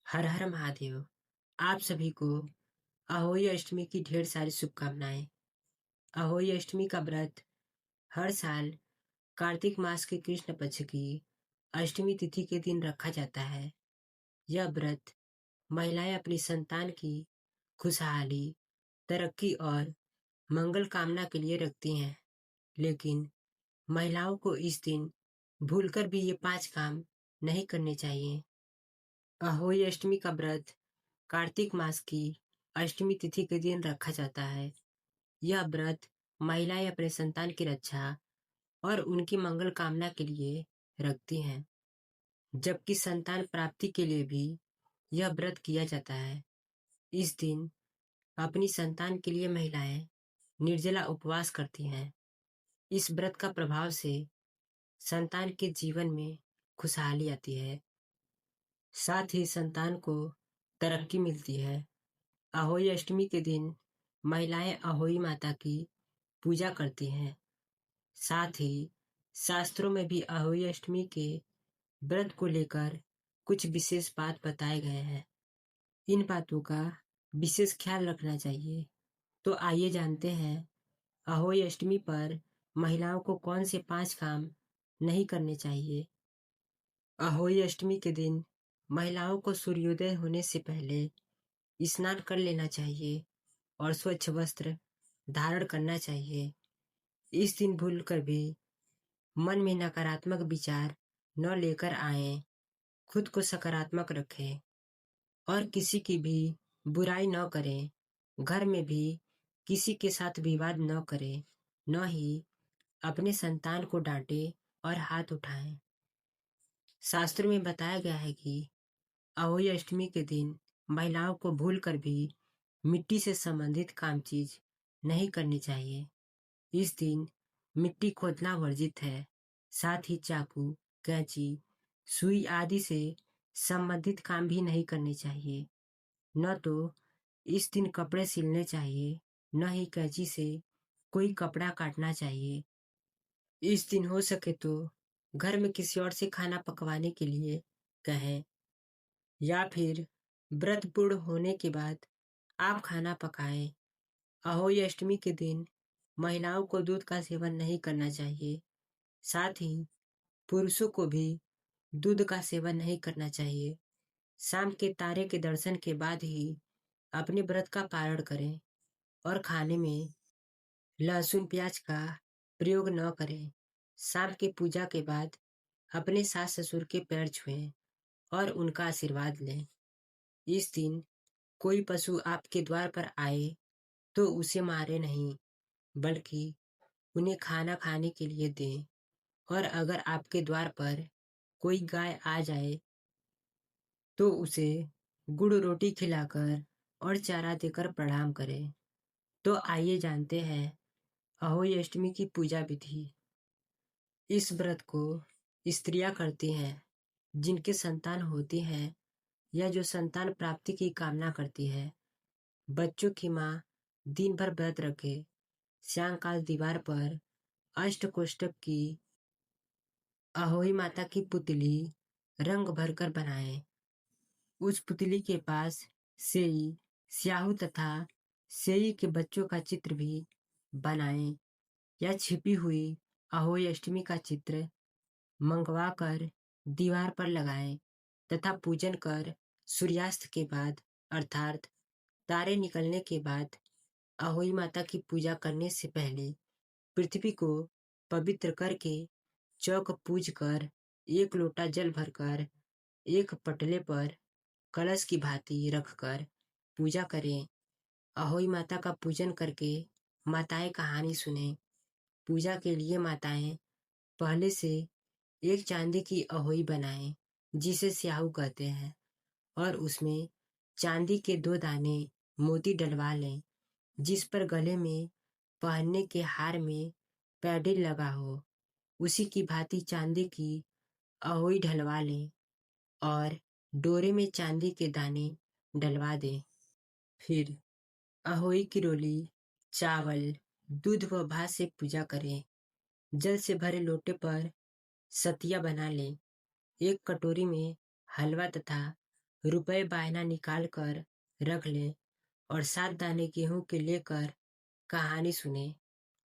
हर हर महादेव। आप सभी को अहोई अष्टमी की ढेर सारी शुभकामनाएं। अहोई अष्टमी का व्रत हर साल कार्तिक मास के कृष्ण पक्ष की अष्टमी तिथि के दिन रखा जाता है। यह व्रत महिलाएं अपनी संतान की खुशहाली, तरक्की और मंगल कामना के लिए रखती हैं। लेकिन महिलाओं को इस दिन भूलकर भी ये 5 काम नहीं करने चाहिए। अहोई अष्टमी का व्रत कार्तिक मास की अष्टमी तिथि के दिन रखा जाता है। यह व्रत महिलाएं अपने संतान की रक्षा और उनकी मंगल कामना के लिए रखती हैं, जबकि संतान प्राप्ति के लिए भी यह व्रत किया जाता है। इस दिन अपनी संतान के लिए महिलाएं निर्जला उपवास करती हैं। इस व्रत का प्रभाव से संतान के जीवन में खुशहाली आती है, साथ ही संतान को तरक्की मिलती है। अहोई अष्टमी के दिन महिलाएं अहोई माता की पूजा करती हैं। साथ ही शास्त्रों में भी अहोई अष्टमी के व्रत को लेकर कुछ विशेष बात बताए गए हैं। इन बातों का विशेष ख्याल रखना चाहिए। तो आइए जानते हैं अहोई अष्टमी पर महिलाओं को कौन से 5 काम नहीं करने चाहिए। अहोई अष्टमी के दिन महिलाओं को सूर्योदय होने से पहले स्नान कर लेना चाहिए और स्वच्छ वस्त्र धारण करना चाहिए। इस दिन भूलकर भी मन में नकारात्मक विचार न लेकर आए, खुद को सकारात्मक रखें और किसी की भी बुराई न करें। घर में भी किसी के साथ विवाद न करें, न ही अपने संतान को डांटे और हाथ उठाएं। शास्त्रों में बताया गया है कि अहोई अष्टमी के दिन महिलाओं को भूलकर भी मिट्टी से संबंधित काम चीज नहीं करनी चाहिए। इस दिन मिट्टी खोदना वर्जित है। साथ ही चाकू, कैंची, सुई आदि से संबंधित काम भी नहीं करने चाहिए। न तो इस दिन कपड़े सिलने चाहिए, न ही कैंची से कोई कपड़ा काटना चाहिए। इस दिन हो सके तो घर में किसी और से खाना पकवाने के लिए कहें, या फिर व्रत पूर्ण होने के बाद आप खाना पकाएं। अहोई अष्टमी के दिन महिलाओं को दूध का सेवन नहीं करना चाहिए। साथ ही पुरुषों को भी दूध का सेवन नहीं करना चाहिए। शाम के तारे के दर्शन के बाद ही अपने व्रत का पारण करें और खाने में लहसुन प्याज का प्रयोग न करें। शाम की पूजा के बाद अपने सास ससुर के पैर छुएं और उनका आशीर्वाद लें। इस दिन कोई पशु आपके द्वार पर आए तो उसे मारे नहीं, बल्कि उन्हें खाना खाने के लिए दें। और अगर आपके द्वार पर कोई गाय आ जाए तो उसे गुड़ रोटी खिलाकर और चारा देकर प्रणाम करें। तो आइए जानते हैं अहोई अष्टमी की पूजा विधि। इस व्रत को स्त्रियां करती हैं जिनके संतान होती हैं या जो संतान प्राप्ति की कामना करती है। बच्चों की माँ दिन भर व्रत रखे सायंकाल दीवार पर अष्टकोष्ठक की अहोई माता की पुतली रंग भरकर बनाएं। उस पुतली के पास सेई, स्याहू तथा सेई के बच्चों का चित्र भी बनाएं या छिपी हुई अहोई अष्टमी का चित्र मंगवा कर दीवार पर लगाएं तथा पूजन कर सूर्यास्त के बाद अर्थात तारे निकलने के बाद अहोई माता की पूजा करने से पहले पृथ्वी को पवित्र करके चौक पूज कर 1 लोटा जल भरकर एक पटले पर कलश की भांति रखकर पूजा करें। अहोई माता का पूजन करके माताएं कहानी सुने। पूजा के लिए माताएं पहले से एक चांदी की अहोई बनाएं जिसे स्याहू कहते हैं और उसमें चांदी के 2 दाने मोती डलवा लें, जिस पर गले में पहनने के हार में पैडिल लगा हो। उसी की भांति चांदी की अहोई ढलवा लें और डोरे में चांदी के दाने डलवा दें। फिर अहोई की रोली, चावल, दूध व भात से पूजा करें। जल से भरे लोटे पर सतिया बना लें। एक कटोरी में हलवा तथा रुपए बायना निकाल कर रख लें और 7 दाने गेहूं के लेकर कहानी सुने।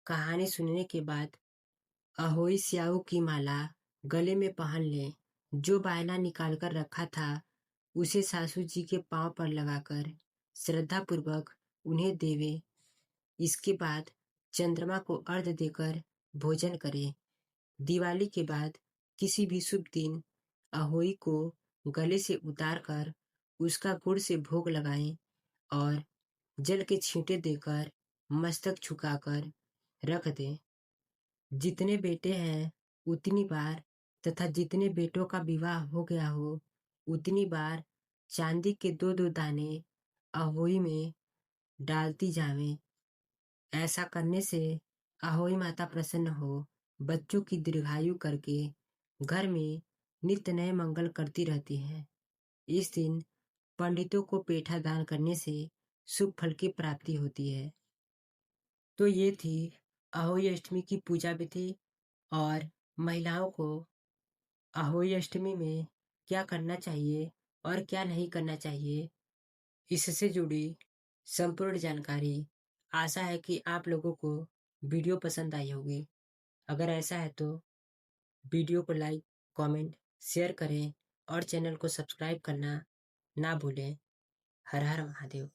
कहानी सुनने के बाद अहोई स्याऊ की माला गले में पहन लें। जो बायना निकाल कर रखा था उसे सासू जी के पांव पर लगाकर श्रद्धा पूर्वक उन्हें देवे। इसके बाद चंद्रमा को अर्घ देकर भोजन करें। दिवाली के बाद किसी भी शुभ दिन अहोई को गले से उतार कर उसका गुड़ से भोग लगाएं और जल के छींटे देकर मस्तक झुकाकर रख दें। जितने बेटे हैं उतनी बार तथा जितने बेटों का विवाह हो गया हो उतनी बार चांदी के 2-2 दाने अहोई में डालती जावें। ऐसा करने से अहोई माता प्रसन्न हो बच्चों की दीर्घायु करके घर में नित्य नए मंगल करती रहती है। इस दिन पंडितों को पेठा दान करने से शुभ फल की प्राप्ति होती है। तो ये थी अहोई अष्टमी की पूजा विधि और महिलाओं को अहोई अष्टमी में क्या करना चाहिए और क्या नहीं करना चाहिए, इससे जुड़ी संपूर्ण जानकारी। आशा है कि आप लोगों को वीडियो पसंद आई होगी। अगर ऐसा है तो वीडियो को लाइक, कमेंट, शेयर करें और चैनल को सब्सक्राइब करना ना भूलें। हर हर महादेव।